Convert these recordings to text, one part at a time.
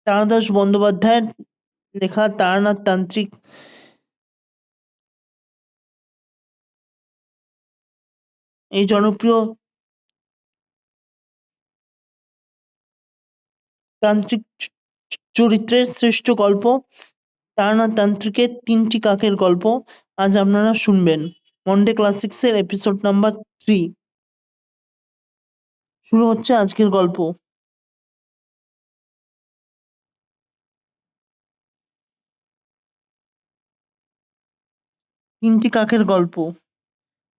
তারাদাস বন্দ্যোপাধ্যায়ের লেখা তারানাথ তান্ত্রিক। এই জনপ্রিয় তান্ত্রিক চরিত্রের শ্রেষ্ঠ গল্প তারানাথ তান্ত্রিকের ৩টি কাকের গল্প আজ আপনারা শুনবেন। মন্ডে ক্লাসিক্সের এপিসোড নাম্বার 3 শুরু হচ্ছে আজকের গল্প। ৩টি কাকের গল্প।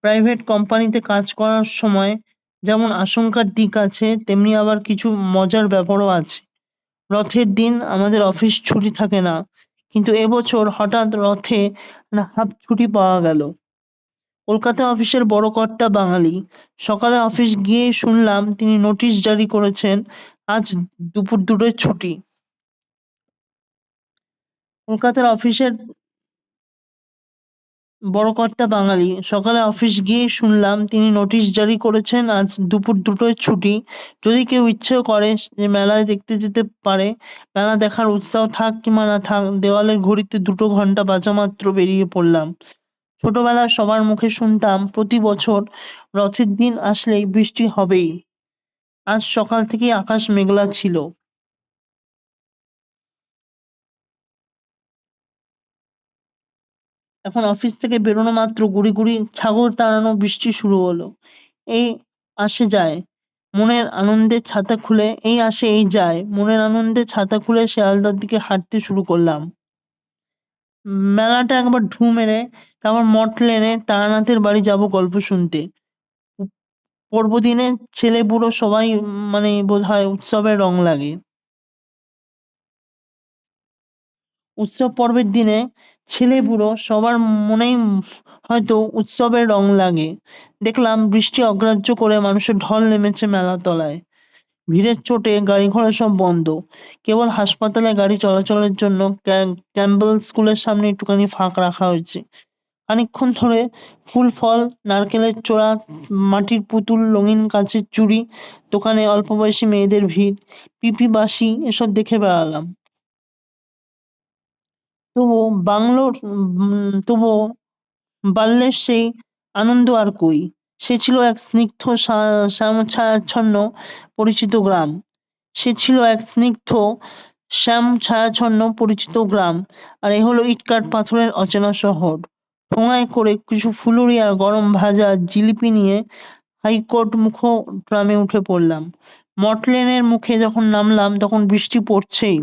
প্রাইভেট কোম্পানিতে কাজ করার সময় যেমন আশঙ্কার দিক আছে, তেমনি আবার কিছু মজার ব্যাপারও আছে। রথের দিন আমাদের অফিস ছুটি থাকে না, কিন্তু এবছর হঠাৎ রথে হাফ ছুটি পাওয়া গেল। কলকাতা অফিসের বড় কর্তা বাঙালি। সকালে অফিস গিয়ে শুনলাম তিনি নোটিশ জারি করেছেন আজ দুপুর 2টোয় ছুটি। কলকাতার অফিসের বড় কর্তা বাঙালি। সকালে অফিস গিয়ে শুনলাম তিনি নোটিশ জারি করেছেন আজ দুপুর 2টোয় ছুটি। যদি কেউ ইচ্ছেও করে যে মেলায় দেখতে যেতে পারে। মেলা দেখার উৎসাহ থাক কিংবা না থাক, দেওয়ালের ঘড়িতে 2টো ঘন্টা বাজা মাত্র বেরিয়ে পড়লাম। ছোটবেলায় সবার মুখে শুনতাম প্রতি বছর রথের দিন আসলেই বৃষ্টি হবেই। আজ সকাল থেকেই আকাশ মেঘলা ছিল। এখন অফিস থেকে বেরোনো মাত্র গুড়ি গুড়ি ছাগল তাড়ানো বৃষ্টি শুরু হলো। এই আসে যায় মনের আনন্দে ছাতা খুলে এই আসে এই যায় মনের আনন্দে ছাতা খুলে শিয়ালদার দিকে হাঁটতে শুরু করলাম। মেলাটা একবার ঢু মেরে তারপর মঠ লেনে তারানাথের বাড়ি যাব গল্প শুনতে। পরবদিনে ছেলে বুড়ো সবাই মানে বোধহয় উৎসবের রং লাগে। উৎসব পর্বের দিনে ছেলে বুড়ো সবার মনেই হয়তো উৎসবের রং লাগে। দেখলাম বৃষ্টি অগ্রাহ্য করে মানুষের ঢল নেমেছে মেলাতলায়। ভিড়ের চোটে গাড়ি ঘোড়া সব বন্ধ। কেবল হাসপাতালে গাড়ি চলাচলের জন্য ক্যাম্পবেল স্কুলের সামনে একটুখানি ফাঁক রাখা হয়েছে। খানিকক্ষণ ধরে ফুল ফল, নারকেলের চূড়া, মাটির পুতুল, রঙিন কাঁচের চুড়ি, দোকানে অল্প বয়সী মেয়েদের ভিড়, পিপি বাঁশি এসব দেখে বেড়ালাম। তবুও বাল্যের সেই আনন্দ আর কই। সে ছিল এক স্নিগ্ধ শ্যামছায়াচ্ছন্ন পরিচিত গ্রাম। সে ছিল এক স্নিগ্ধ শ্যামছায়াচ্ছন্ন পরিচিত গ্রাম, আর এ হলো ইটকাঠ পাথরের অচেনা শহর। ঠোঙায় করে কিছু ফুলুরি আর গরম ভাজা জিলিপি নিয়ে হাইকোর্ট মুখ ট্রামে উঠে পড়লাম। মটলেনের মুখে যখন নামলাম তখন বৃষ্টি পড়ছেই।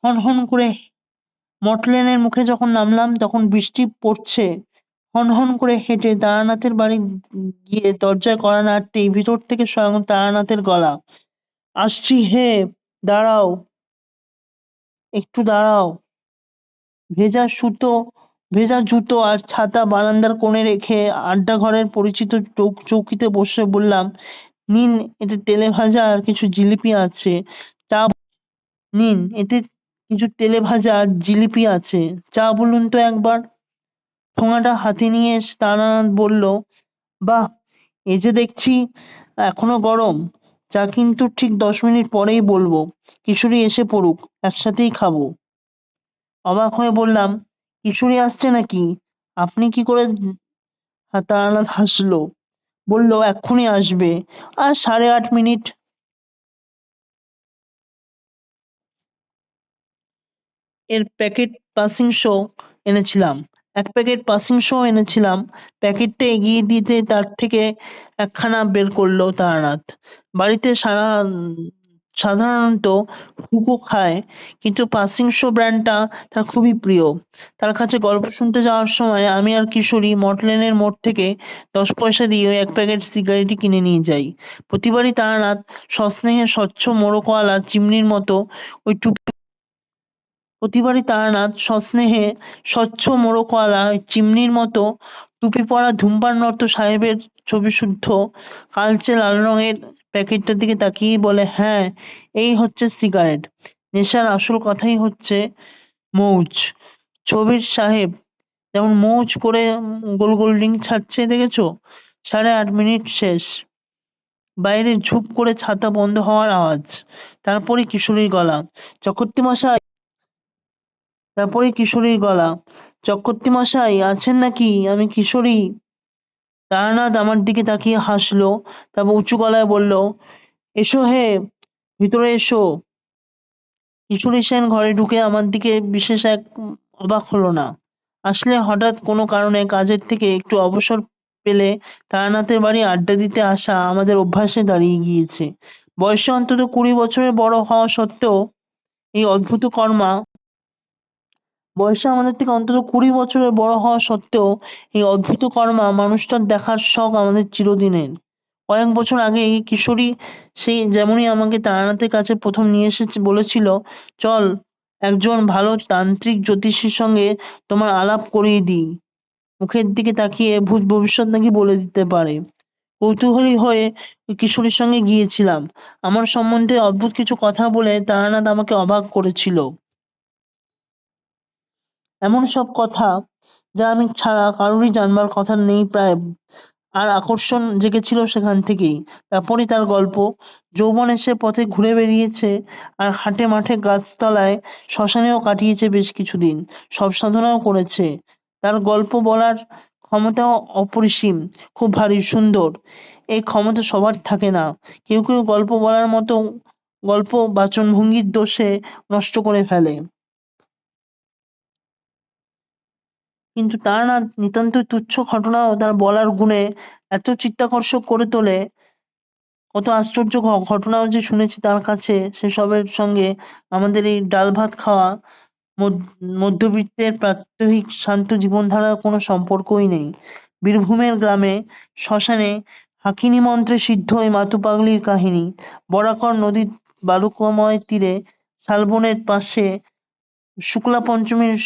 হনহন করে মটলেনের মুখে যখন নামলাম তখন বৃষ্টি পড়ছে। হনহন করে হেঁটে তারানাথের বাড়ি গিয়ে দরজায় কড়া নাড়তেই ভিতর থেকে স্বয়ং তারানাথের গলা। আসছি হে, দাঁড়াও, একটু দাঁড়াও। ভেজা সুতো ভেজা জুতো আর ছাতা বারান্দার কোণে রেখে আড্ডাঘরের পরিচিত চৌকিতে বসে বললাম, নিন, এতে তেলে ভাজা আর কিছু জিলিপি আছে। চা নিন, এতে কিছু তেলে ভাজা আর জিলিপি আছে। চা বলুন তো একবার। ঠোঙাটা হাতে নিয়ে তারানাথ বলল, বাহ, এ যে দেখছি এখনো গরম। চা কিন্তু ঠিক 10 মিনিট পরেই বলবো। কিশোরী এসে পড়ুক, একসাথেই খাবো। অবাক হয়ে বললাম, কিশোরী আসছে নাকি? আপনি কি করে? তারানাথ হাসলো, বলল, এক্ষুনি আসবে। আর 8:30 মিনিট। এর প্যাকেট পাসিং শো এনেছিলাম। 1 প্যাকেট পাসিং শো এনেছিলাম। প্যাকেটটা এগিয়ে দিতে তার থেকে একখানা বের করলো তারানাথ। বাড়িতে সাধারণত হুকো খায়, কিন্তু পাসিং শো ব্র্যান্ডটা তার খুবই প্রিয়। তার কাছে গল্প শুনতে যাওয়ার সময় আমি আর কিশোরী মটলেনের মোড় থেকে 10 পয়সা দিয়ে ওই 1 প্যাকেট সিগারেটই কিনে নিয়ে যাই। প্রতিবারই তারানাথ সস্নেহে স্বচ্ছ মোড়কওয়ালা চিমনির মতো ওই প্রতিবারই তারানাথ সস্নেহে স্বচ্ছ মোড়কওয়ালা চিমনির মতো টুপি পরা ধূমপানরত সাহেবের ছবিসুদ্ধ কালচে লাল রঙের প্যাকেটটার দিকে তাকিয়েই বলে, হ্যাঁ, এই হচ্ছে সিগারেট। নেশার আসল কথাই হচ্ছে মৌজ। ছবির সাহেব যেমন মৌজ করে গোল গোল রিং ছাড়ছে দেখেছো? 8:30 মিনিট শেষ। বাইরে ঝুপ করে ছাতা বন্ধ হওয়ার আওয়াজ। তারপরে কিশোরীর গলা, চক্রবর্তী মশাই। তারপরে কিশোরীর গলা, চক্রবর্তী মশাই আছেন নাকি? আমি কিশোরী। তারানাথ আমার দিকে তাকিয়ে হাসলো, তারপর উঁচু গলায় বলল, এসো হে, ভিতরে এসো। কিশোরী সেন ঘরে ঢুকে আমার দিকে বিশেষ এক অবাক হলো না। আসলে হঠাৎ কোনো কারণে কাজের থেকে একটু অবসর পেলে তারানাথের বাড়ি আড্ডা দিতে আসা আমাদের অভ্যাসে দাঁড়িয়ে গিয়েছে। বয়সে অন্তত 20 বছরের বড় হওয়া সত্ত্বেও এই অদ্ভুত কর্মা বয়সে আমাদের থেকে অন্তত 20 বছরের বড় হওয়া সত্ত্বেও এই অদ্ভুত কর্মা মানুষটার দেখার শখ আমাদের চিরদিনের। কয়েক বছর আগে এই কিশোরী সেই যেমনই আমাকে তারানাথের কাছে প্রথম নিয়ে এসেছে বলেছিল, চল একজন ভালো তান্ত্রিক জ্যোতিষীর সঙ্গে তোমার আলাপ করিয়ে দিই। মুখের দিকে তাকিয়ে ভূত ভবিষ্যৎ নাকি বলে দিতে পারে। কৌতূহলী হয়ে ওই কিশোরীর সঙ্গে গিয়েছিলাম। আমার সম্বন্ধে অদ্ভুত কিছু কথা বলে তারানাথ আমাকে অবাক করেছিল। এমন সব কথা যা আমি ছাড়া কারোরই জানবার কথা নেই প্রায়। আর আকর্ষণ জেগেছিল সেখান থেকেই। তারপরই তার গল্প। যৌবনে সে পথে ঘুরে বেড়িয়েছে, আর হাটে মাঠে গাছতলায় শ্মশানেও কাটিয়েছে বেশ কিছুদিন। সব সাধনাও করেছে। তার গল্প বলার ক্ষমতাও অপরিসীম, খুব ভারী সুন্দর। এই ক্ষমতা সবার থাকে না। কেউ কেউ গল্প বলার মতো গল্প বাচনভঙ্গির দোষে নষ্ট করে ফেলে। কিন্তু তার না নিতান্তই তুচ্ছ ঘটনাও তার বলার গুণে এত চিত্তাকর্ষক করে তোলে। কত আশ্চর্য ঘটনাও যে শুনেছি তার কাছে, সেসবের সঙ্গে আমাদের এই ডাল ভাত খাওয়া মধ্যবিত্তের প্রাত্যহিক শান্ত জীবনধারার কোনো সম্পর্কই নেই। বীরভূমের গ্রামে শ্মশানে হাকিনী মন্ত্রে সিদ্ধ ওই মাতু পাগলির কাহিনী। বরাকর নদীর বালুকাময় তীরে শালবনের পাশে শুক্লা পঞ্চমীর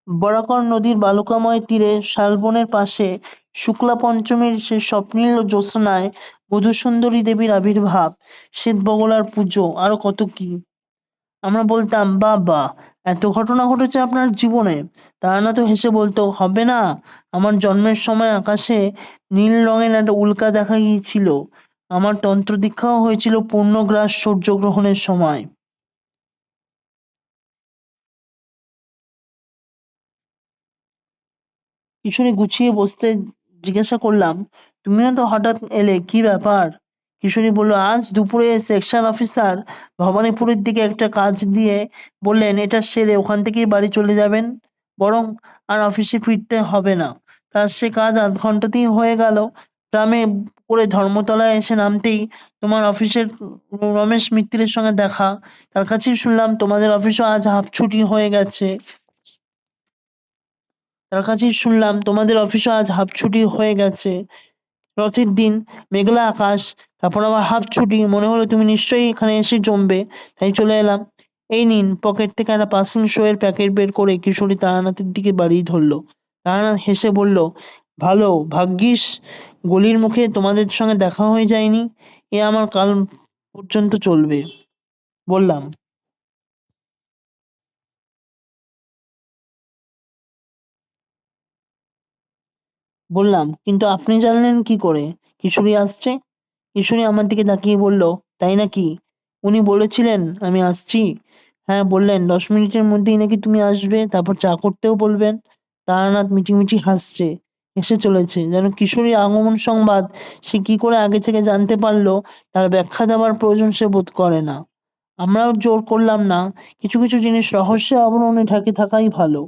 বরাকর নদীর বালুকাময় তীরে শালবনের পাশে শুক্লা পঞ্চমীর সে স্বপ্নীল জ্যোৎস্নায় মধুসুন্দরী দেবীর আবির্ভাব, শ্বেতবগলার পুজো, আরো কত কি। আমরা বলতাম, বাহ, এত ঘটনা ঘটেছে আপনার জীবনে। তারানাথ তো হেসে বলতো, হবে না? আমার জন্মের সময় আকাশে নীল রঙের একটা উল্কা দেখা গিয়েছিল। আমার তন্ত্র দীক্ষাও হয়েছিল পূর্ণগ্রাস সূর্যগ্রহণের সময়। কিশোরী গুছিয়ে বসতে জিজ্ঞাসা করলাম, তুমিও তো হঠাৎ এলে, কি ব্যাপার? কিশোরী বলল, আজ দুপুরে সেকশন অফিসার ভবানীপুরের দিকে একটা কাজ দিয়ে বললেন এটা সেরে ওখান থেকেই বাড়ি চলে যাবেন, বরং আর অফিসে ফিরতে হবে না। তার সে কাজ আধ ঘন্টাতেই হয়ে গেল। ট্রামে করে ধর্মতলায় এসে নামতেই তোমার অফিসের রমেশ মিত্তিরের সঙ্গে দেখা। তার কাছেই শুনলাম তোমাদের অফিসও আজ হাফ ছুটি হয়ে গেছে। তার কাছেই শুনলাম তোমাদের অফিসও আজ হাফ ছুটি হয়ে গেছে। রথের দিন, মেঘলা আকাশ, তারপর আবার হাফ ছুটি, মনে হলো তুমি নিশ্চয়ই এখানে এসে জমবে, তাই চলে এলাম। এই নিন। পকেট থেকে একটা পাসিং শো এর প্যাকেট বের করে কিশোরী তারানাথের দিকে বাড়িয়ে ধরলো। তারানাথ হেসে বলল, ভালো ভাগ্যিস গলির মুখে তোমাদের সঙ্গে দেখা হয়ে যায়নি। এ আমার কাল পর্যন্ত চলবে। বললাম বললাম কিন্তু আপনি জানলেন কি করে কিশোরী আসছে? কিশোরী আমার দিকে তাকিয়ে বলল, তাই নাকি? উনি বলেছিলেন আমি আসছি? হ্যাঁ, বললেন 10 মিনিটের মধ্যেই নাকি তুমি আসবে, তারপর চা করতেও বলবেন। তারানাথ মিটিমিটি হাসছে, হেসে চলেছে, যেন কিশোরীর আগমন সংবাদ সে কি করে আগে থেকে জানতে পারলো তার ব্যাখ্যা দেওয়ার প্রয়োজন সে বোধ করে না। আমরাও জোর করলাম না। কিছু কিছু জিনিস রহস্যের আবরণে ঢেকে থাকাই ভালো।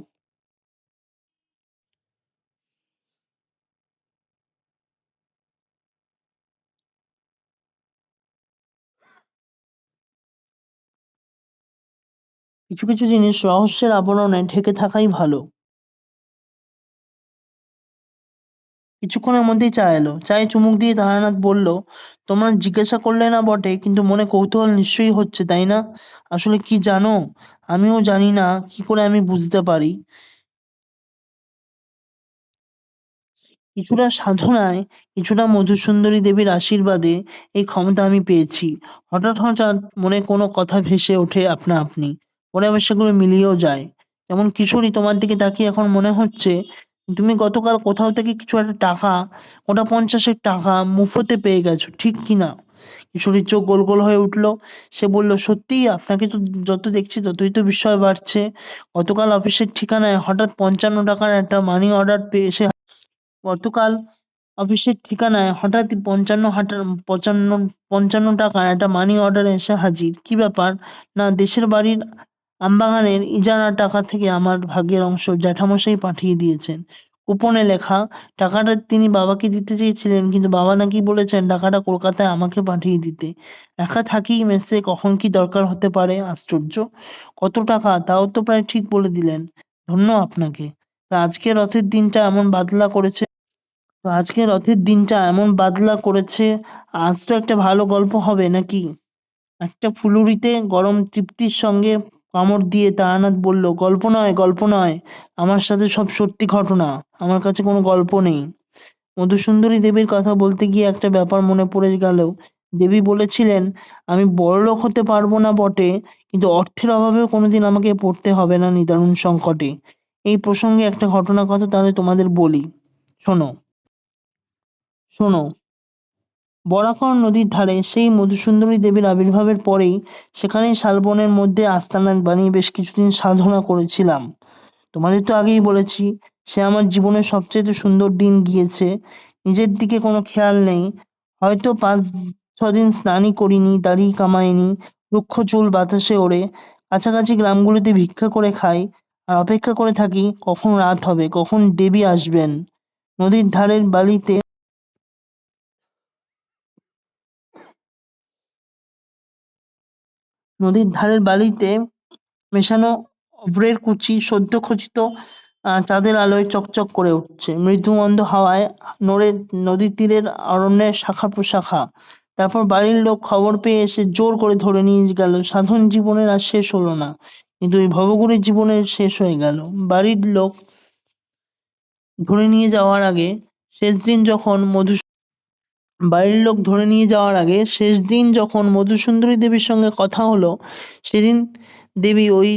কিছু কিছু জিনিস রহস্যের আবরণে ঢেকে থাকাই ভালো। কিছুক্ষণের মধ্যেই চা এলো। চায়ে চুমুক দিয়ে তারানাথ বলল, তোমরা জিজ্ঞাসা করলে না বটে, কিন্তু মনে কৌতূহল নিশ্চয়ই হচ্ছে, তাই না? আসলে কি জানো, আমিও জানি না কি করে আমি বুঝতে পারি। কিছুটা সাধনায়, কিছুটা মধুসুন্দরী দেবীর আশীর্বাদে এই ক্ষমতা আমি পেয়েছি। হঠাৎ হঠাৎ মনে কোনো কথা ভেসে ওঠে আপনা আপনি। পরে আবার সেগুলো মিলিয়েও যায়। যেমন কিশোরী তোমার দিকে তাকিয়ে এখন মনে হচ্ছে তুমি গতকাল কোথাও থেকে কিছু একটা টাকা, ওটা 50-এর টাকা মুফতে পেয়ে গেছো, ঠিক কি না? কিশোরীর চোখ গোল গোল হয়ে উঠল। সে বলল, সত্যিই? আপনাকে তো যত দেখছি ততই তো বিস্ময় বাড়ছে। গতকাল অফিসের ঠিকানায় হঠাৎ 55 টাকার একটা মানি অর্ডার পেয়ে এসে গতকাল অফিসের ঠিকানায় হঠাৎই 55 টাকার একটা মানি অর্ডার এসে হাজির। কি ব্যাপার? না, দেশের বাড়ির আমবাগানের ইজারার টাকা থেকে আমার ভাগের অংশ জ্যাঠামশাই পাঠিয়ে দিয়েছেন। কুপনে লেখা। টাকাটা তিনি বাবাকে দিতে চেয়েছিলেন, কিন্তু বাবা নাকি বলেছেন টাকাটা কলকাতায় আমাকে পাঠিয়ে দিতে। একা থাকি মেসে, কখন কি দরকার হতে পারে। আশ্চর্য! কত টাকা তাও তো প্রায় ঠিক বলে দিলেন। ধন্য আপনাকে। তা আজকে রথের দিনটা এমন বাদলা করেছে, আজ তো একটা ভালো গল্প হবে নাকি? একটা ফুলুরিতে গরম তৃপ্তির সঙ্গে কামড় দিয়ে তারানাথ বলল, গল্প নয়, গল্প নয়, আমার সাথে সব সত্যি ঘটনা। আমার কাছে কোনো গল্প নেই। মধুসুন্দরী দেবীর কথা বলতে গিয়ে একটা ব্যাপার মনে পড়ে গেল। দেবী বলেছিলেন, আমি বড়লোক হতে পারবো না বটে, কিন্তু অর্থের অভাবেও কোনোদিন আমাকে পড়তে হবে না নিদারুণ সংকটে। এই প্রসঙ্গে একটা ঘটনা কথা তাহলে তোমাদের বলি। শোনো। শোনো। বরাকর নদীর ধারে সেই মধুসুন্দরী দেবীর আবির্ভাবের পরেই সেখানেই শালবনের মধ্যে আস্তানা বানিয়ে বেশ কিছুদিন সাধনা করেছিলাম। তোমাদের তো আগেই বলেছি, সে আমার জীবনের সবচেয়ে সুন্দর দিন গিয়েছে। নিজের দিকে কোনো খেয়াল নেই। হয়তো 5-6 দিন স্নানই করিনি, দাড়ি কামাইনি, রুক্ষ চুল বাতাসে ওড়ে কাছাকাছি গ্রামগুলিতে ভিক্ষা করে খাই, আর অপেক্ষা করে থাকি কখন রাত হবে, কখন দেবী আসবেন। নদীর ধারের বালিতে নদীর ধারের বালিতে মেশানো অভ্রের কুচি সদ্য খচিত চাঁদের আলোয় চকচক করে উঠছে। মৃদুমন্দ হাওয়ায় নড়ে নদীর তীরের অরণ্যের শাখা প্রশাখা। তারপর বাড়ির লোক খবর পেয়ে এসে জোর করে ধরে নিয়ে গেল। সাধন জীবনের আর শেষ হলো না, কিন্তু ওই ভবঘুরে জীবনের শেষ হয়ে গেল। বাড়ির লোক ধরে নিয়ে যাওয়ার আগে শেষ দিন যখন মধু বাড়ির লোক ধরে নিয়ে যাওয়ার আগে শেষ দিন যখন মধুসুন্দরী দেবীর সঙ্গে কথা হলো, সেদিন দেবী ওই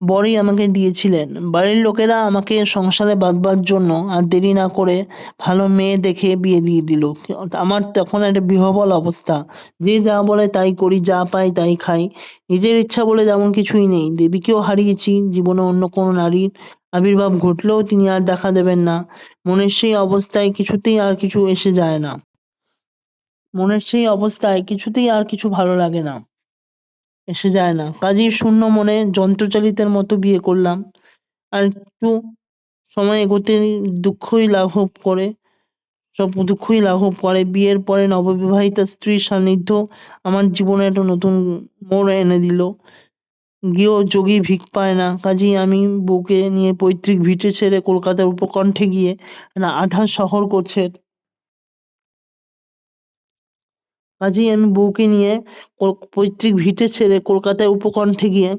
বরই আমাকে দিয়েছিলেন। বাড়ির লোকেরা আমাকে সংসারে বাঁধবার জন্য আর দেরি না করে ভালো মেয়ে দেখে বিয়ে দিয়ে দিল। আমার তখন একটা বিহ্বল অবস্থা। যে যা বলে তাই করি, যা পাই তাই খাই। নিজের ইচ্ছা বলে তেমন কিছুই নেই। দেবীকেও হারিয়েছি। জীবনে অন্য কোনো নারীর আবির্ভাব ঘটলেও তিনি আর দেখা দেবেন না। মনের সেই অবস্থায় কিছুতেই আর কিছু এসে যায় না। মনের সেই অবস্থায় কিছুতেই আর কিছু ভালো লাগে না, এসে যায় না। কাজেই শূন্য মনে যন্ত্রচালিতের মতো বিয়ে করলাম। আর একটু সময় এগোতেই দুঃখই লাঘব করে সব দুঃখই লাঘব করে। বিয়ের পরে নববিবাহিতা স্ত্রীর সান্নিধ্য আমার জীবনে একটা নতুন মোড় এনে দিল। গৃহ যোগী ভিক পায় না, কাজেই আমি বউকে নিয়ে পৈতৃক ভিটে ছেড়ে কলকাতার উপকণ্ঠে গিয়ে একটা আধা শহর গোছের কাজেই আমি বউকে নিয়ে পৈতৃক ভিটে ছেড়ে কলকাতার উপকণ্ঠে গিয়ে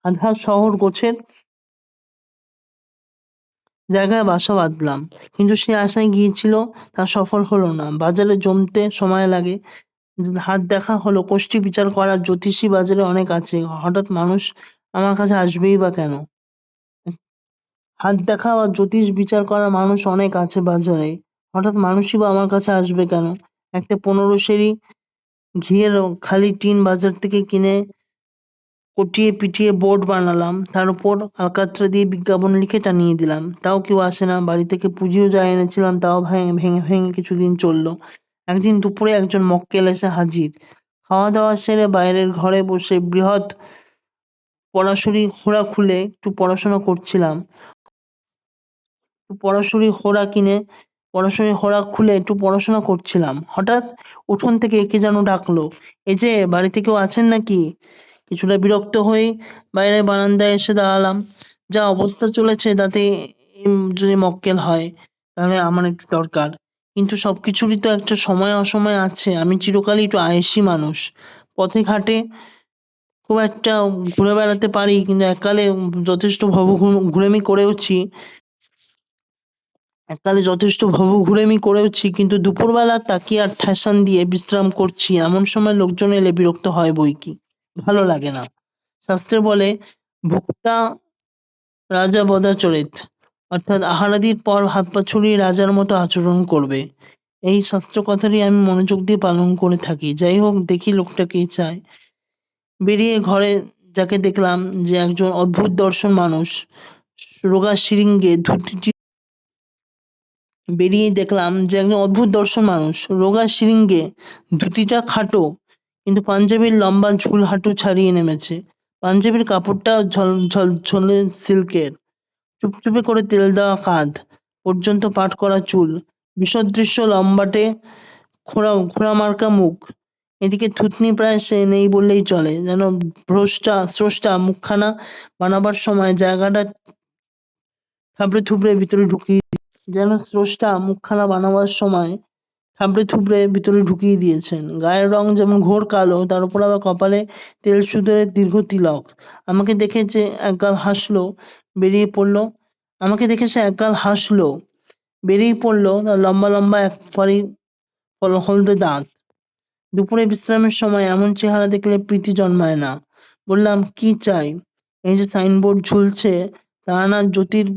আধা শহর গোছের জায়গায় বাসা বাঁধলাম। কিন্তু সে আশায় গিয়েছিল, তা সফল হলো না। বাজারে জমতে সময় লাগে। হাত দেখা হলো, কোষ্ঠী বিচার করার জ্যোতিষী বাজারে অনেক আছে, হঠাৎ মানুষ আমার কাছে আসবেই বা কেন? হাত দেখা বা জ্যোতিষ বিচার করার মানুষ অনেক আছে বাজারে, হঠাৎ মানুষই বা আমার কাছে আসবে কেন? একটা 15 সেরি ঘিয়ের খালি টিন বাজার থেকে কিনে কটিয়ে পিটিয়ে বোর্ড বানালাম, তার উপর আলকাতরা দিয়ে বিজ্ঞাপন লিখে টানিয়ে দিলাম। তাও কেউ আসে না। বাড়ি থেকে পুঁজিও যা এনেছিলাম তাও ভেঙে ভেঙে ভেঙে কিছুদিন চলল। একদিন দুপুরে একজন মক্কেল এসে হাজির। খাওয়া দাওয়া সেরে বাইরের ঘরে বসে বৃহৎ পড়াশুড়ি হোড়া খুলে একটু পড়াশোনা করছিলাম। পড়াশুড়ি হোড়া খুলে একটু পড়াশোনা করছিলাম। হঠাৎ উঠোন থেকে কে যেন ডাকলো, এই যে বাড়িতে কেউ আছেন নাকি? কিছুটা বিরক্ত হয়ে বাইরের বারান্দায় এসে দাঁড়ালাম। যা অবস্থা চলেছে তাতে যদি মক্কেল হয় তাহলে আমার একটু দরকার। কিন্তু সবকিছুরই তো একটা সময় অসময় আছে। আমি চিরকালই একটু আয়েশি মানুষ। পথে ঘাটে খুব একটা ঘুরে বেড়াতে পারি, কিন্তু যথেষ্ট ঘুরেমি করেওছি ঘুরেমি করেওছি, কিন্তু দুপুরবেলা তাকিয়ে আর ঠেসান দিয়ে বিশ্রাম করছি এমন সময় লোকজন এলে বিরক্ত হয় বই কি। ভালো লাগে না। শাস্ত্রে বলে ভোক্তা রাজা বদাচরিত, অর্থাৎ আহারাদির পর হাত পা ছড়িয়ে রাজার মতো আচরণ করবে। এই শাস্ত্র কথাটি আমি মনোযোগ দিয়ে পালন করে থাকি। যাই হোক, দেখি লোকটা কি চায়। বেরিয়ে ঘরে যাকে দেখলাম, যে একজন অদ্ভুত দর্শন মানুষ, রোগা শিরিঙ্গে ধুতিটি বেরিয়েই দেখলাম যে একজন অদ্ভুত দর্শন মানুষ, রোগা শিরিঙ্গে, ধুতিটা খাটো, কিন্তু পাঞ্জাবির লম্বা ঝুল হাঁটু ছাড়িয়ে নেমেছে। পাঞ্জাবির কাপড়টা ঝলঝলে সিল্কের, চুপচুপে করে তেল দেওয়া কাঁধ পর্যন্ত পাট করা চুল, বিসদৃশ্য লম্বাটে খোঁড়ামার্কা মুখ। এদিকে থুতনি প্রায় সে নেই বললেই চলে, যেন স্রষ্টা মুখখানা বানাবার সময় জায়গাটা থাবড়ে থুবড়ে ভিতরে ঢুকিয়ে যেন স্রষ্টা মুখখানা বানাবার সময় থাবড়ে থুবড়ে ভিতরে ঢুকিয়ে দিয়েছেন। গায়ের রং যেমন ঘোর কালো, তার উপর আবার কপালে তেল সুতোরের দীর্ঘ তিলক। আমাকে দেখে যে একগাল হাসলো, বেরিয়ে পড়লো আমাকে দেখে সে একগাল হাসলো, বেরিয়ে পড়লো তার লম্বা লম্বা এক ফালি হলদে দাঁত। দুপুরে বিশ্রামের সময় এমন চেহারা দেখলে প্রীতি জন্মায় না। বললাম, কি চাই? এই যে সাইনবোর্ড ঝুলছে, তারানাথ জ্যোতির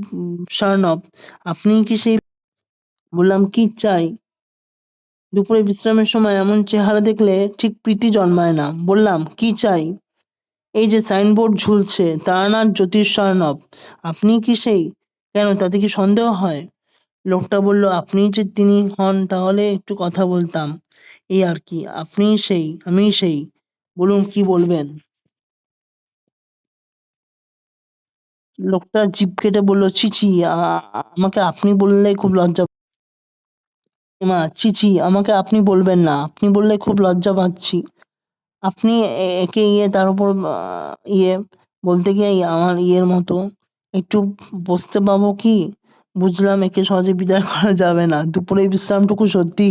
সার্নব, আপনিই কি সেই? বললাম, কি চাই? দুপুরে বিশ্রামের সময় এমন চেহারা দেখলে ঠিক প্রীতি জন্মায় না। বললাম, কি চাই? এই যে সাইনবোর্ড ঝুলছে, তারানাথ জ্যোতির সার্নব, আপনিই কি সেই? কেন, তাতে কি সন্দেহ হয়? লোকটা বলল, আপনিই যে তিনি হন তাহলে একটু কথা বলতাম, এই আর কি। আপনিই সেই, আমিই সেই। বলুন, কি বলবেন? লোকটা জিভ কেটে বলল, ছি ছি, আমাকে আপনি বললে খুব লজ্জা। মা, ছি ছি, আমাকে আপনি বলবেন না, আপনি বললে খুব লজ্জা পাচ্ছি। আপনি একে তার উপর ইয়ে বলতে গিয়ে আমার ইয়ের মতো একটু বসতে পাবো কি? বুঝলাম একে সহজে বিদায় করা যাবে না। দুপুরের বিশ্রামটুকু সত্যি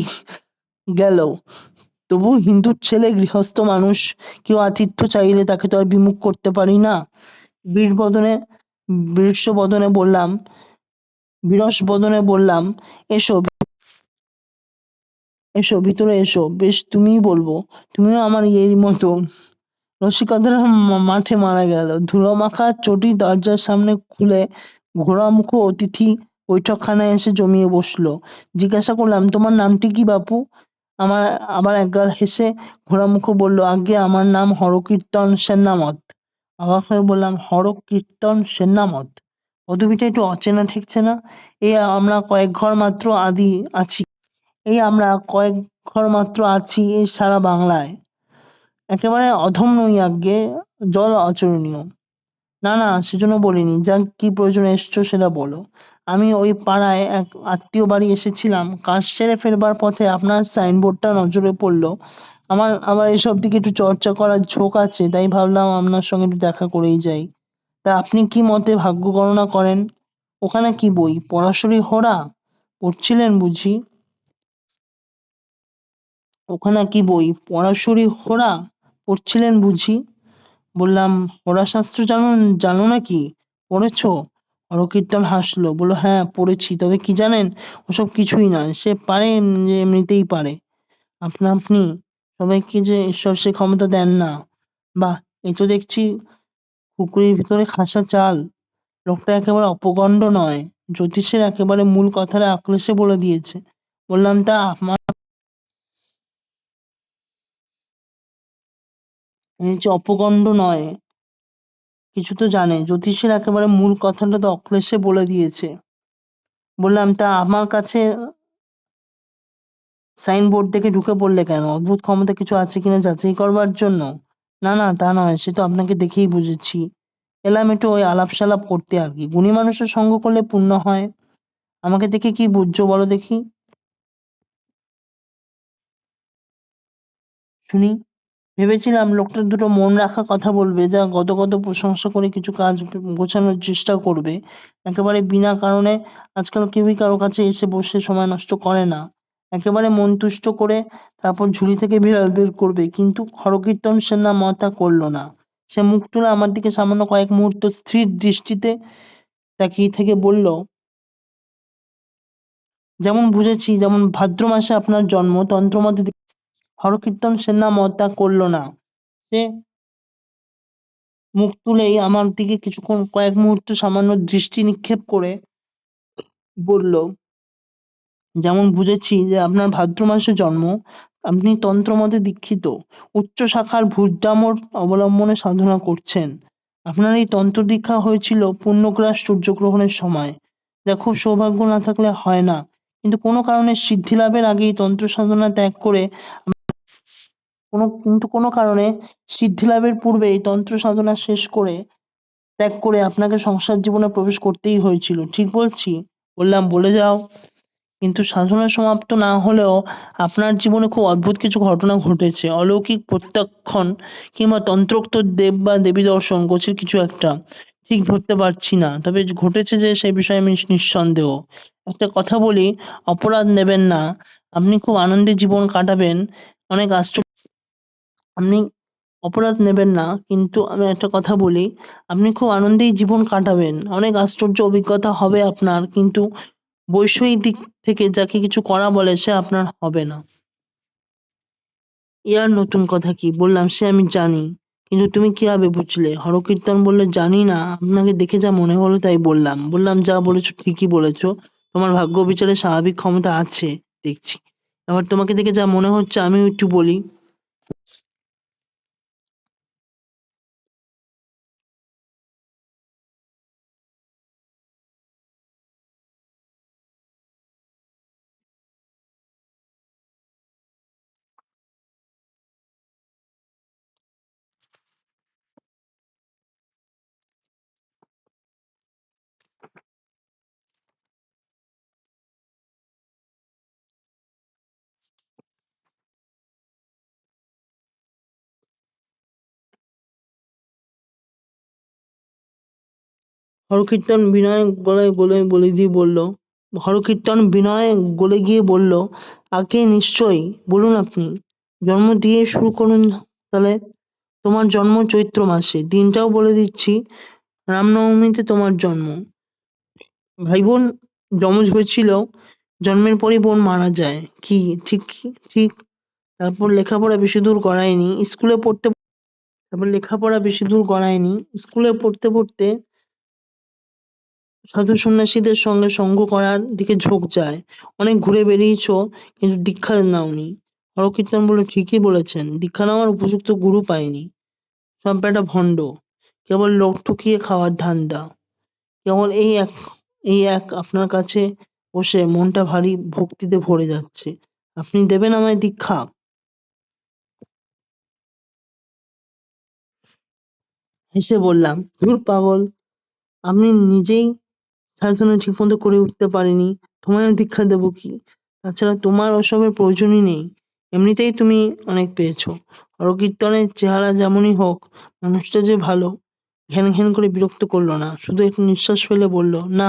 গেল। তবু হিন্দুর ছেলে, গৃহস্থ মানুষ, কেউ আতিথ্য চাইলে তাকে তো আর বিমুখ করতে পারি না। বীরবদনে বিরস বললাম বিরস বদনে বললাম, এসো, এসো ভিতরে এসো। বেশ, তুমিই বলবো, তুমিও আমার ইয়ের মতো। রসিকতাটা মাঠে মারা গেল। ধুলোমাখা চটি দরজার সামনে খুলে ঘোড়ামুখ অতিথি বৈঠকখানায় এসে জমিয়ে বসলো। জিজ্ঞাসা করলাম, তোমার নামটি কি বাপু? আমার আবার একগাল হেসে ঘোড়ামুখ বলল, আজ্ঞে আমার নাম হরকীর্তন সেনামত। অবাক হয়ে বললাম, হরকীর্তন সেনামত? পদবিটা একটু অচেনা ঠেকছে না? এই আমরা কয়েক ঘর মাত্র আছি এই আমরা কয়েক ঘর মাত্র আছি এই সারা বাংলায়। একেবারে অধম নই আজ্ঞে, জল অচরণীয়। না না, সেজন্য বলিনি। যা কি প্রয়োজনে এসছো সেটা বলো। আমি ওই পাড়ায় এক আত্মীয় বাড়ি এসেছিলাম, কাজ সেরে ফেরবার পথে আপনার সাইনবোর্ডটা নজরে পড়লো। আমার আবার এসব দিকে একটু চর্চা করার ঝোঁক আছে, তাই ভাবলাম আপনার সঙ্গে একটু দেখা করেই যাই। তা আপনি কি মতে ভাগ্য গণনা করেন? ওখানে কি বই, পড়াশরী হোরা পড়ছিলেন বুঝি? ওখানে কি বই, পড়াশরী হোরা পড়ছিলেন বুঝি? বললাম, হোরাশাস্ত্র জানো নাকি? পড়েছো? হরকীর্তন হাসলো, বলল, হ্যাঁ পড়েছি। তবে কি জানেন, ওসব কিছুই নয়। সে পারে যে এমনিতেই পারে, আপনা আপনি। সবাইকে যে ঈশ্বর সে ক্ষমতা দেন না। বাহ, এ তো দেখছি পুকুরের ভিতরে খাসা চাল। লোকটা একেবারে অপগণ্ড নয়, জ্যোতিষের একেবারে মূল কথাটা আক্রোশে বলে দিয়েছে। বললাম, তা আমার যে অপগণ্ড নয়, কিছু তো জানে, জ্যোতিষের একেবারে মূল কথাটা তো অক্লেশে বলে দিয়েছে। বললাম, তা আমার কাছে সাইনবোর্ড দেখে ঢুকে পড়লে কেন? অদ্ভুত ক্ষমতা কিছু আছে কিনা যাচাই করবার জন্য? না না, তা নয়, সে তো আপনাকে দেখেই বুঝেছি। এলাম একটু ওই আলাপ সালাপ করতে আর কি। গুণী মানুষের সঙ্গ করলে পুণ্য হয়। আমাকে দেখে কি বুঝছো বলো দেখি, শুনি। ভেবেছিলাম লোকটার দুটো মন রাখা কথা বলবে, যা গদগদ প্রশংসা করে কিছু কাজ গোছানোর চেষ্টা করবে। একেবারে বিনা কারণে আজকাল কেউই কারো কাছে এসে বসে সময় নষ্ট করে না। একেবারে মন তুষ্ট করে তারপর ঝুলি থেকে বিড়াল বের করবে। কিন্তু হরকীর্তন সেন তা করলো না। সে মুখ তুলে আমার দিকে সামান্য কয়েক মুহূর্ত স্থির দৃষ্টিতে তাকিয়ে থেকে বলল, যেমন বুঝেছি, যেমন ভাদ্র মাসে আপনার জন্ম, তন্ত্রমতে হরকীর্তন সেন তা করলো না। সে মুখ তুলেই আমার দিকে কিছুক্ষণ কয়েক মুহূর্ত সামান্য দৃষ্টি নিক্ষেপ করে বলল, যেমন বুঝেছি যে আপনার ভাদ্র মাসে জন্ম, আপনি তন্ত্রমতে দীক্ষিত, উচ্চ শাখার ভূডামর অবলম্বনে সাধনা করছেন। আপনার এই তন্ত্র দীক্ষা হয়েছিল পূর্ণগ্রাস সূর্যগ্রহণের সময়, যা খুব সৌভাগ্য না থাকলে হয় না। কিন্তু কোনো কারণে সিদ্ধি লাভের আগেই তন্ত্র সাধনা ত্যাগ করে কোনো কারণে সিদ্ধি লাভের পূর্বেই তন্ত্র সাধনা শেষ করে ত্যাগ করে আপনাকে সংসার জীবনে প্রবেশ করতেই হয়েছিল। ঠিক বলছি? বললাম, বলে যাও। কিন্তু সাধনা সমাপ্ত না হলেও আপনার জীবনে খুব অদ্ভুত কিছু ঘটনা ঘটেছে। অলৌকিক প্রত্যাখ্যান কিংবা তন্ত্রোক্ত দেব বা দেবী দর্শন গোছের কিছু একটা। ঠিক ধরতে পারছি না। তবে ঘটেছে যে সে বিষয়ে আমি নিঃসন্দেহ। একটা কথা বলি, অপরাধ নেবেন না। আপনি খুব আনন্দে জীবন কাটাবেন। অনেক আশ্চর্য আপনি অপরাধ নেবেন না, কিন্তু আমি একটা কথা বলি, আপনি খুব আনন্দেই জীবন কাটাবেন। অনেক আশ্চর্য অভিজ্ঞতা হবে আপনার, কিন্তু বৈষয়িক দিক থেকে যাকে কিছু করা বলে সে আপনার হবে না। এ আর নতুন কথা কি? বললাম, সে আমি জানি। কিন্তু তুমি কিভাবে বুঝলে? হরকীর্তন বললে, জানি না, আপনাকে দেখে যা মনে হলো তাই বললাম। বললাম, যা বলেছ ঠিকই বলেছ। তোমার ভাগ্য বিচারে স্বাভাবিক ক্ষমতা আছে দেখছি। এবার তোমাকে দেখে যা মনে হচ্ছে আমিও একটু বলি। হরকীর্তন বিনয় গলায় গলায় বলে দিয়ে বলল, হরকীর্তন বিনয় গলে গিয়ে বলল, আগে নিশ্চয়ই, বলুন আপনি। জন্ম দিয়ে শুরু করুন তাহলে। তোমার জন্ম চৈত্র মাসে, দিনটাও বলে দিচ্ছি, রামনবমীতে তোমার জন্ম। ভাই বোন যমজ হয়েছিল, জন্মের পরই বোন মারা যায়। কি ঠিক? ঠিক। তারপর লেখাপড়া বেশি দূর গড়ায়নি, স্কুলে পড়তে তারপর লেখাপড়া বেশি দূর গড়ায়নি, স্কুলে পড়তে পড়তে সাধু সন্ন্যাসীদের সঙ্গে সঙ্গ করার দিকে ঝোঁক যায়। অনেক ঘুরে বেড়িয়েছ, কিন্তু দীক্ষা নাওনি। হরকীর্তন বলল, ঠিকই বলেছেন, দীক্ষা নেওয়ার উপযুক্ত গুরু পাইনি। সব বেটা ভণ্ড, কেবল লোক ঠকিয়ে খাওয়ার ধান্দা। কেবল এই এক আপনার কাছে বসে মনটা ভারী ভক্তিতে ভরে যাচ্ছে। আপনি দেবেন আমায় দীক্ষা? হেসে বললাম, ধুর পাগল, আমি নিজেই সাধনা ঠিকমতো করে উঠতে পারিনি, তোমায় দীক্ষা দেবো কি? তাছাড়া তোমার ওসবের প্রয়োজনই নেই। এমনিতেই তুমি অনেক পেয়েছো। হরকীর্তনের চেহারা যেমনই হোক, মানুষটা যে ভালো। ঘ্যান ঘ্যান করে বিরক্ত করলো না, শুধু একটু নিঃশ্বাস ফেলে বলল, না,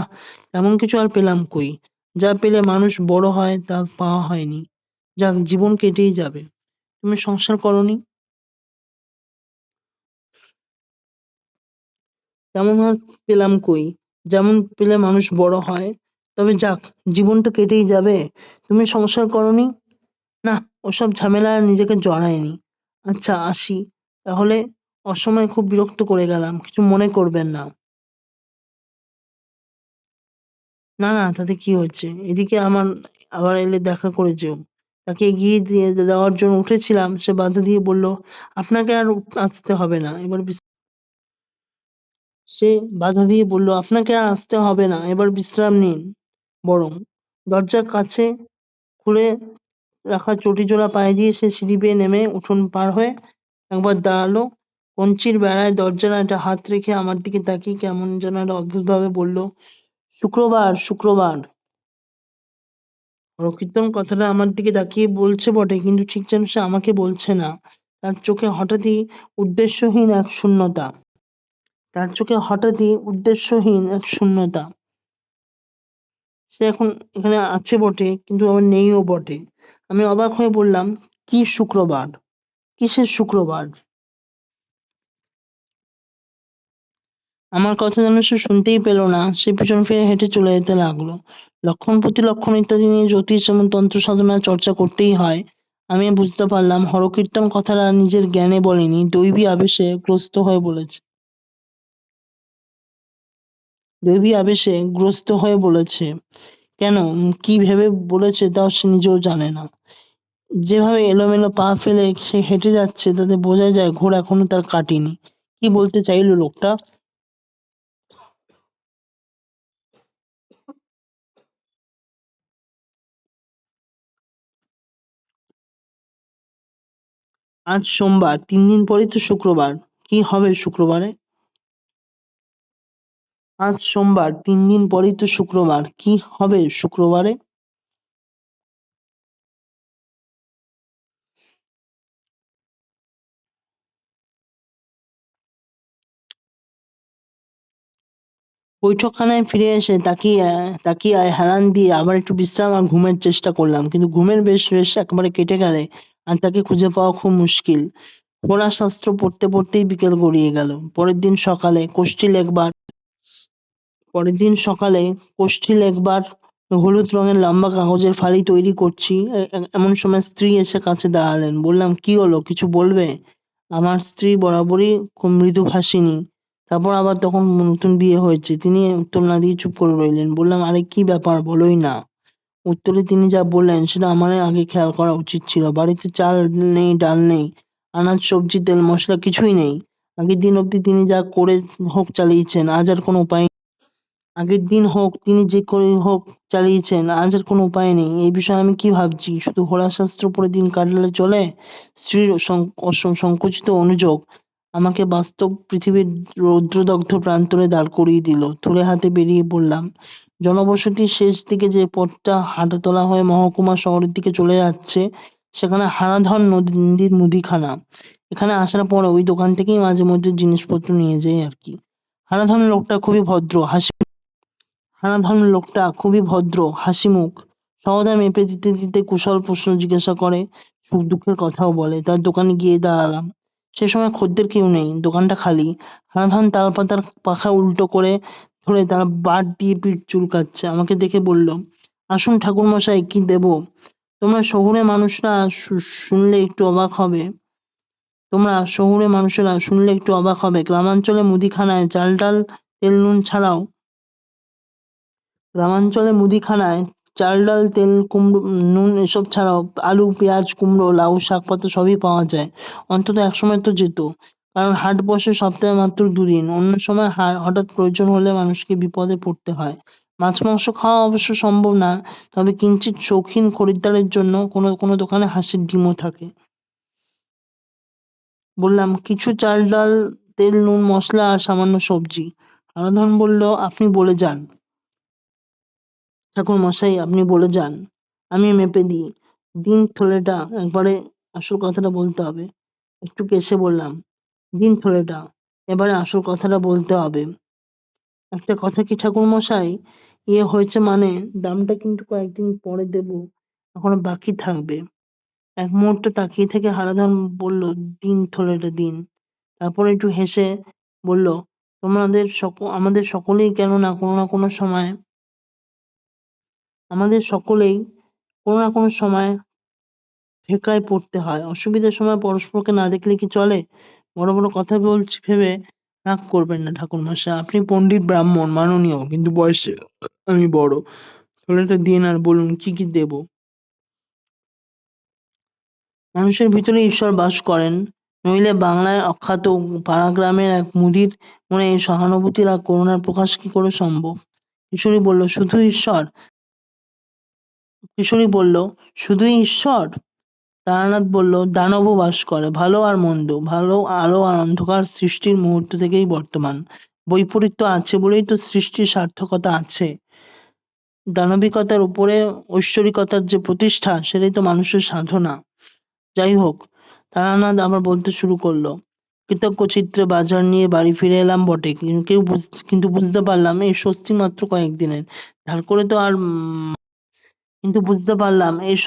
এমন কিছু আর পেলাম কই। যা পেলে মানুষ বড় হয় তা পাওয়া হয়নি। যাক, জীবন কেটেই যাবে। তুমি সংসার করনি, তেমন আর পেলাম কই। যেমন পেলে মানুষ বড় হয়। তবে যাক, জীবন তো কেটেই যাবে। তুমি সংসার করনি? না, ওসব ঝামেলায় আর নিজেকে জড়াইনি। আচ্ছা, আসি তাহলে। অসময়ে খুব বিরক্ত করে গেলাম, কিছু মনে করবেন না। না না, তাতে কি হয়েছে? এদিকে আবার এলে দেখা করে যেও। তাকে এগিয়ে দিয়ে দেওয়ার জন্য উঠেছিলাম, সে বাধা দিয়ে বলল, আপনাকে আর আসতে হবে না, সে বাধা দিয়ে বলল, আপনাকে আর আসতে হবে না, এবার বিশ্রাম নিন বরং। দরজার কাছে খুলে রাখা চটিজোড়া পায়ে দিয়ে সে সিঁড়ি বেয়ে নেমে উঠোন পার হয়ে একবার দাঁড়ালো। কঞ্চির বেড়ায় দরজার একটা হাত রেখে আমার দিকে তাকিয়ে কেমন যেন একটা অদ্ভুতভাবে বলল, শুক্রবার, শুক্রবার। রকিতন কথাটা আমার দিকে তাকিয়ে বলছে বটে, কিন্তু ঠিক যেন সে আমাকে বলছে না। তার চোখে হঠাৎই উদ্দেশ্যহীন এক শূন্যতা। তার চোখে হঠাৎই উদ্দেশ্যহীন এক শূন্যতা। সে এখন এখানে আছে বটে, কিন্তু আবার নেইও বটে। আমি অবাক হয়ে বললাম, কি শুক্রবার? কিসের শুক্রবার? আমার কথা যেন সে শুনতেই পেল না। সে পিছন ফিরে হেঁটে চলে যেতে লাগলো। লক্ষণ প্রতিলক্ষণ ইত্যাদি নিয়ে জ্যোতিষ এবং তন্ত্র সাধনার চর্চা করতেই হয়। আমি বুঝতে পারলাম হরকীর্তন কথাটা নিজের জ্ঞানে বলেনি, দৈবী আবেশে গ্রস্ত হয়ে বলেছে। দেবী আবেশে গ্রস্ত হয়ে বলেছে, কেন, কি ভেবে বলেছে তাও সে নিজেও জানে না। যেভাবে এলোমেলো পা ফেলে সে হেঁটে যাচ্ছে তাতে বোঝা যায় ঘোর এখনো তার কাটেনি। কি বলতে চাইলো লোকটা? আজ সোমবার, 3 দিন পরেই তো শুক্রবার। কি হবে শুক্রবারে? আজ সোমবার, 3 দিন পরেই তো শুক্রবার। কি হবে শুক্রবারে? বৈঠকখানায় ফিরে এসে তাকিয়ে হেলান দিয়ে আবার একটু বিশ্রাম আর ঘুমের চেষ্টা করলাম, কিন্তু ঘুমের রেশ একেবারে কেটে গেলে আর তাকে খুঁজে পাওয়া খুব মুশকিল। পড়া শাস্ত্র পড়তে পড়তেই বিকেল গড়িয়ে গেল। পরের দিন সকালে কোষ্ঠী লেখবার হলুদ রঙের লম্বা কাগজের ফালি তৈরি করছি, এমন সময় স্ত্রী এসে কাছে দাঁড়ালেন। বললাম, কি হলো, কিছু বলবে? আমার স্ত্রী বরাবরই খুব মৃদুভাষিণী। তারপর আবার তখন নতুন বিয়ে হয়েছে। তিনি উত্তর না দিয়ে চুপ করে রইলেন। বললাম, আরে কি ব্যাপার, বলোই না। উত্তরে তিনি যা বললেন সেটা আমার আগে খেয়াল করা উচিত ছিল। বাড়িতে চাল নেই, ডাল নেই, আনাজ সবজি তেল মশলা কিছুই নেই। আগের দিন অবধি তিনি যা করে হোক চালিয়েছেন, আজ আর কোনো উপায়। আগের দিন হোক তিনি যে করে হোক চালিয়েছেন, আজ আর কোনো উপায় নেই। এই বিষয়ে আমি কি ভাবছি, শুধু হোরাশাস্ত্র পড়ে দিন কাটালে চলে? স্ত্রীর সংকুচিত অনুযোগ আমাকে বাস্তব পৃথিবীর রৌদ্রদগ্ধ প্রান্তরে দাঁড় করিয়ে দিল। থলে হাতে বেরিয়ে পড়লাম। জনবসতির শেষ দিকে যে পথটা হাঁটাতলা হয়ে মহকুমা শহরের দিকে চলে যাচ্ছে, সেখানে হারাধন নদীর মুদিখানা। এখানে আসার পরে ওই দোকান থেকেই মাঝে মধ্যে জিনিসপত্র নিয়ে যাই আর কি। হারাধন লোকটা খুবই ভদ্র, হারাধন লোকটা খুবই ভদ্র, হাসিমুখ। সওদা মেপে দিতে দিতে কুশল প্রশ্ন জিজ্ঞাসা করে, সুখ দুঃখের কথাও বলে। তার দোকানে গিয়ে দাঁড়ালাম। সে সময় খদ্দের কেউ নেই, দোকানটা খালি। হারাধন তালপাতার পাখা উল্টো করে ধরে তার বাট দিয়ে পিঠ চুলকাচ্ছে। আমাকে দেখে বলল, আসুন ঠাকুরমশাই, কি দেবো? তোমরা শহুরে মানুষরা শুনলে একটু অবাক হবে। গ্রামাঞ্চলে মুদিখানায় চাল ডাল তেল নুন ছাড়াও গ্রামাঞ্চলে মুদিখানায় চাল ডাল তেল কুমড়ো নুন এসব ছাড়াও আলু পেঁয়াজ কুমড়ো লাউ শাকপাতা সবই পাওয়া যায়। অন্তত একসময় তো যেত, কারণ হাট বসে সপ্তাহে মাত্র 2 দিন। অন্য সময় হঠাৎ প্রয়োজন হলে মানুষকে বিপদে পড়তে হয়। মাছ মাংস খাওয়া অবশ্য সম্ভব না, তবে কিঞ্চিৎ শৌখিন খরিদ্দারের জন্য কোনো কোনো দোকানে হাঁসের ডিমও থাকে। বললাম, কিছু চাল ডাল তেল নুন মশলা আর সামান্য সবজি। হারাধন বলল, আপনি বলে যান ঠাকুরমশাই, আপনি বলে যান, আমি মেপে দিই। দিন থলেটা একবারে, আসল কথাটা বলতে হবে। একটু কেসে বললাম, দিন থলেটা, এবারে আসল কথাটা বলতে হবে। একটা কথা কি ঠাকুরমশাই, ইয়ে হয়েছে মানে, দামটা কিন্তু কয়েকদিন পরে দেব, এখনো বাকি থাকবে। এক মুহূর্ত তাকিয়ে থেকে হারাধন বলল, দিন থলেটা দিন। তারপর একটু হেসে বলল, আমাদের সকলেই কেননা কোনো না কোনো সময় আমাদের সকলেই কোনো না কোনো সময় ঠেকায় পড়তে হয়। অসুবিধার সময় পরস্পরকে না দেখলে কি চলে? বড় বড় কথা বলছি ভেবে রাগ করবেন না ঠাকুরমশাই। আপনি পণ্ডিত ব্রাহ্মণ মাননীয়, কিন্তু বয়সে আমি বড়। থলেটা দিন আর বলুন কি কি দেব। মানুষের ভিতরে ঈশ্বর বাস করেন, নইলে বাংলার অখ্যাত পাড়াগ্রামের এক মুদির মনে এই সহানুভূতির আর করুণার প্রকাশ কি করে সম্ভব? কিশোরী বলল, শুধু ঈশ্বর? কিশোরী বলল, শুধুই ঈশ্বর? তারানাথ বলল, দানবও বাস করে, ভালো আর মন্দ, ভালো আলো আর অন্ধকার সৃষ্টির মুহূর্ত থেকেই বর্তমান। বৈপরীত্য আছে বলেই তো সৃষ্টির সার্থকতা আছে। দানবিকতার উপরে ঐশ্বরিকতার যে প্রতিষ্ঠা, সেটাই তো মানুষের সাধনা। যাই হোক, তারানাথ আবার বলতে শুরু করলো, কৃতজ্ঞ চিত্রে বাজার নিয়ে বাড়ি ফিরে এলাম বটে, কিন্তু বুঝতে পারলাম এই স্বস্তি মাত্র কয়েকদিনের। ধার করে তো আর কিন্তু বুঝতে পারলাম এই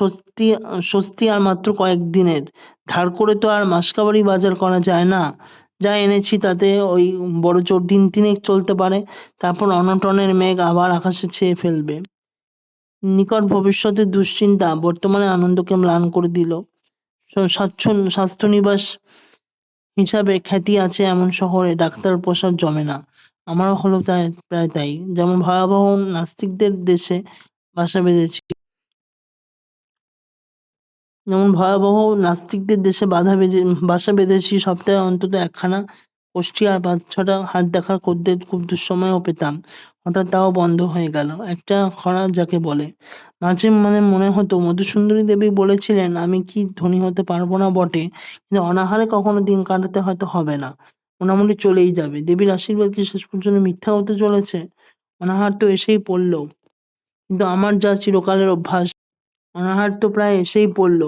স্বস্তি আর মাত্র কয়েকদিনের। ধার করে তো আর মাসকাবারি বাজার করা যায় না। যা এনেছি তাতে ওই বড়জোর দিন তিনেক চলতে পারে, তারপর অনটনের মেঘ আবার আকাশে ছেয়ে ফেলবে। নিকট ভবিষ্যতের দুশ্চিন্তা বর্তমানের আনন্দকে ম্লান করে দিল। স্বাস্থ্যনিবাস হিসাবে খ্যাতি আছে এমন শহরে ডাক্তার পোষার জমে না। আমারও হলো তাই, প্রায় তাই। যেমন ভয়াবহ নাস্তিকদের দেশে বাসা বেঁধেছি যেমন ভয়াবহ নাস্তিকদের দেশে বাসা বেঁধেছি, সপ্তাহে অন্তত একখানা কোষ্ঠী আর ৫-৬টা হাত দেখার খদ্দের খুব দুঃসময়েও পেতাম। হঠাৎ তাও বন্ধ হয়ে গেল। একটা খরা যাকে বলে। মাঝে মানে মনে হতো মধুসুন্দরী দেবী বলেছিলেন আমি কি ধনী হতে পারবো না বটে, কিন্তু অনাহারে কখনো দিন কাটাতে হয়তো হবে না। মোটামুটি চলেই যাবে। দেবীর আশীর্বাদ কি শেষ পর্যন্ত মিথ্যা হতে চলেছে? অনাহার তো এসেই পড়ল। কিন্তু আমার যা চিরকালের অভ্যাস অনাহার তো প্রায় এসেই পড়ল।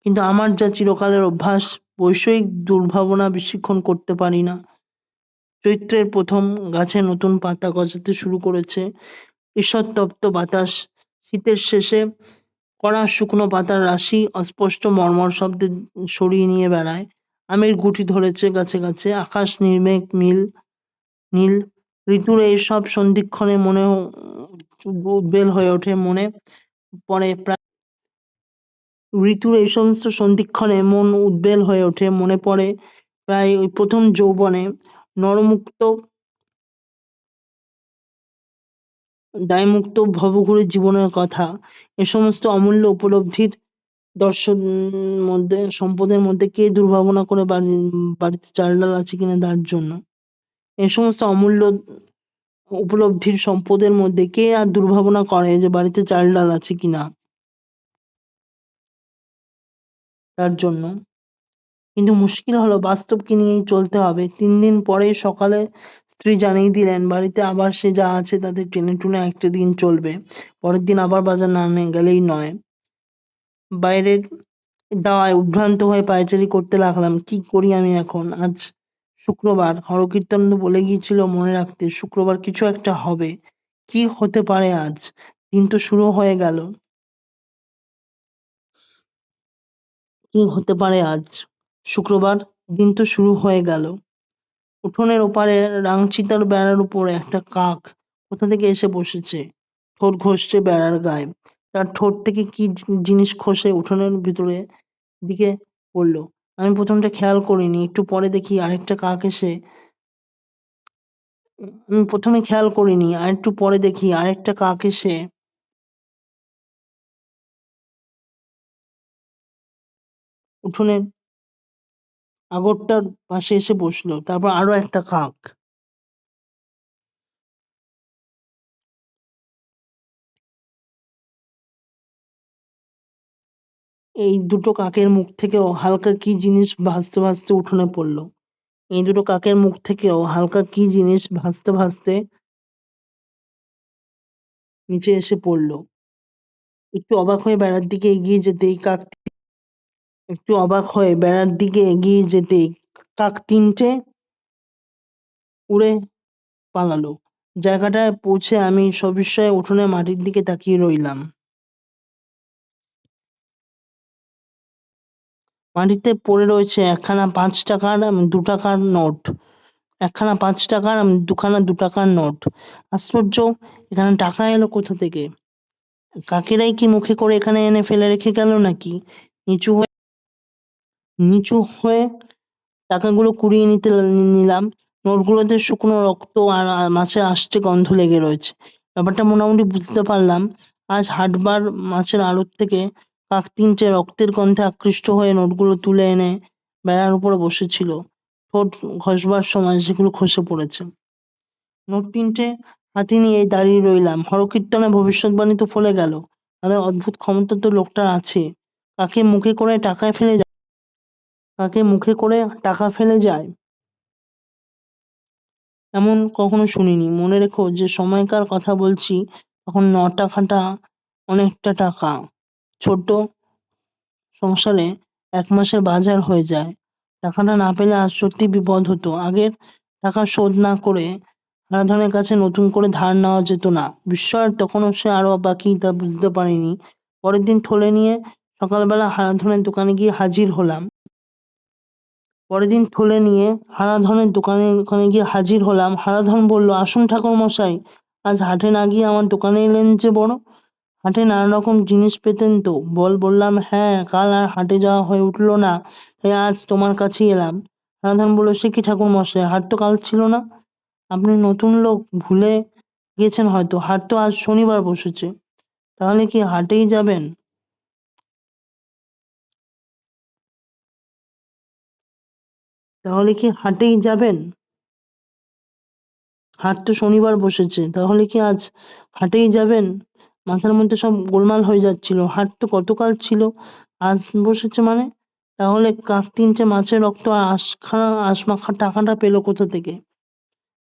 কিন্তু আমার যা চিরকালের অভ্যাস, বৈষয়িক দুর্ভাবনা বেশিক্ষণ করতে পারি না। চৈত্রের প্রথম গাছে নতুন পাতা গজাতে শুরু করেছে। ঈষৎতপ্ত বাতাস শীতের শেষে কড়া শুকনো পাতার রাশি অস্পষ্ট মর্মর শব্দে সরিয়ে নিয়ে বেড়ায়। আমের গুটি ধরেছে গাছে গাছে, আকাশ নির্মেঘ নীল। ঋতুর এই সব সন্ধিক্ষণে মনে উদ্বেল হয়ে ওঠে, মনে পড়ে ঋতুর এই সমস্ত সন্ধিক্ষণে মন উদ্বেল হয়ে ওঠে, মনে পড়ে প্রায় ওই প্রথম যৌবনে নরমুক্ত দায়মুক্ত ভবঘুরে জীবনের কথা। এ সমস্ত অমূল্য উপলব্ধির দর্শন মধ্যে সম্পদের মধ্যে কে দুর্ভাবনা করে বাড়িতে চাল ডাল আছে কিনা তার জন্য। এ সমস্ত অমূল্য উপলব্ধির সম্পদের মধ্যে কে আর দুর্ভাবনা করে যে বাড়িতে চাল ডাল আছে কিনা তার জন্য। কিন্তু মুশকিল হলো বাস্তবকে নিয়েই চলতে হবে। ৩ দিন পরেই সকালে স্ত্রী জানিয়ে দিলেন বাড়িতে আবার সে যা আছে তাতে টেনে টুনে একটা দিন চলবে। পরের দিন আবার বাজার না গেলেই নয়। বাইরের দাওয়ায় উদ্ভ্রান্ত হয়ে পায়চারি করতে লাগলাম। কি করি আমি এখন? আজ শুক্রবার। হরকীর্তন বলে গিয়েছিল মনে রাখতে, শুক্রবার কিছু একটা হবে। কি হতে পারে আজ? দিন তো শুরু হয়ে গেল। কি হতে পারে আজ? শুক্রবার। দিন তো শুরু হয়ে গেল। উঠোনের ওপারে রাংচিতার বেড়ার উপর একটা কাক কোথা থেকে এসে বসেছে, ঠোঁট ঘষছে বেড়ার গায়ে। তার ঠোঁট থেকে কি জিনিস খসে উঠোনের ভিতরে দিকে পড়ল। আমি প্রথমটা খেয়াল করিনি, একটু পরে দেখি আরেকটা কাক এসে আমি প্রথমে খেয়াল করিনি, আর একটু পরে দেখি আরেকটা কাক এসে উঠোনের আগরটার পাশে এসে বসলো। তারপর আরো একটা কাক। এই দুটো কাকের মুখ থেকেও হালকা কি জিনিস ভাসতে ভাসতে উঠোনে পড়ল। এই দুটো কাকের মুখ থেকেও হালকা কি জিনিস ভাসতে ভাসতে নিচে এসে পড়ল। একটু অবাক হয়ে বেড়ার দিকে এগিয়ে যেতেই একটু অবাক হয়ে বেড়ার দিকে এগিয়ে যেতেই কাক তিনটে উড়ে পালালো। জায়গাটায় পৌঁছে আমি সবিস্ময়ে উঠোনের মাটির দিকে তাকিয়ে রইলাম। মাটিতে পড়ে রয়েছে একখানা ৫ টাকার ২ টাকার নোট। একখানা ৫ টাকার ২খানা ২ টাকার নোট। আশ্চর্য! এখানে টাকা এলো কোথা থেকে? কাকেরাই কি মুখে করে এখানে এনে ফেলে রেখে গেল নাকি? নিচু হয়ে টাকাগুলো কুড়িয়ে নিলাম। নোটগুলোতে শুকনো রক্ত আর মাছের আষ্টে গন্ধ লেগে রয়েছে। ব্যাপারটা মোটামুটি বুঝতে পারলাম। আজ হাটবার মাছের আড়ত থেকে কাক তিনটে রক্তের গন্ধে আকৃষ্ট হয়ে নোটগুলো তুলে এনে বেড়ার উপরে বসেছিল। ঠোঁট ঘষবার সময় সেগুলো খসে পড়েছে। নোট তিনটে হাতে নিয়েই দাঁড়িয়ে রইলাম। হরকীর্তনে ভবিষ্যৎবাণী তো ফলে গেল। আরে অদ্ভুত ক্ষমতা তো লোকটার আছে। কাকে মুখে করে টাকা ফেলে যায় এমন কখনো শুনিনি। মনে রেখো যে সময়কার কথা বলছি, তখন ৯ টাকাটা অনেকটা টাকা। ছোট সংসারে ১ মাসের বাজার হয়ে যায়। টাকাটা না পেলে আজ সত্যি বিপদ হতো। আগের টাকা শোধ না করে হারাধনের কাছে নতুন করে ধার নেওয়া যেত না। বিস্ময়ের তখনও সে আরো বাকি তা বুঝতে পারিনি। পরের দিন থলে নিয়ে সকালবেলা হারাধনের দোকানে গিয়ে হাজির হলাম। হারাধন বলল, আসুন ঠাকুরমশাই, আজ হাটে না গিয়ে আমার দোকানে এলেন যে বড়? হাটে নানা রকম জিনিস পেতেন তো? বললাম, হ্যাঁ, কাল আর হাটে যাওয়া হয়ে উঠল না, তাই আজ তোমার কাছেই এলাম। হারাধন বলল, সে কি ঠাকুরমশাই, হাট তো কাল ছিল না? আপনি নতুন লোক, ভুলে গেছেন হয়তো। হাট তো আজ শনিবার বসেছে। তাহলে কি হাটেই যাবেন? তাহলে কি হাটেই যাবেন? হাট তো শনিবার বসেছে। তাহলে কি আজ হাটেই যাবেন? মাথার মধ্যে সব গোলমাল হয়ে যাচ্ছিল। হাট তো গতকাল ছিল, আজ বসেছে মানে? তাহলে কাক তিনটে মাছের রক্ত আর আশমাখা টাকাটা পেলো কোথা থেকে?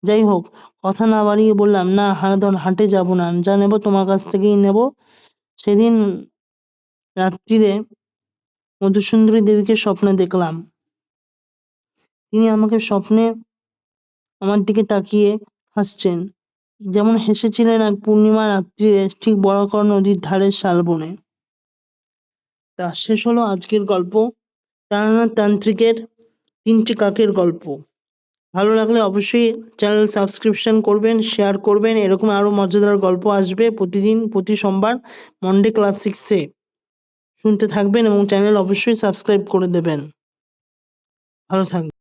যাই হোক, কথা না বাড়িয়ে বললাম, না হারাধন, হাটে যাব না, যা নেব তোমার কাছ থেকেই নেব। সেদিন রাত্রিরে মধুসুন্দরী দেবীকে স্বপ্নে দেখলাম। তিনি আমাকে স্বপ্নে আমার দিকে তাকিয়ে হাসছেন, যেমন হেসেছিলেন এক পূর্ণিমা রাত্রিরে ঠিক বরাকর নদীর ধারের শালবনে। তা শেষ হলো আজকের গল্প, তারানাথ তান্ত্রিকের তিনটি কাকের গল্প। ভালো লাগলে অবশ্যই চ্যানেল সাবস্ক্রিপশন করবেন, শেয়ার করবেন। এরকম আরো মজাদার গল্প আসবে প্রতিদিন, প্রতি সোমবার মন্ডে ক্লাস 6-এ। শুনতে থাকবেন এবং চ্যানেল অবশ্যই সাবস্ক্রাইব করে দেবেন। ভালো থাকবেন।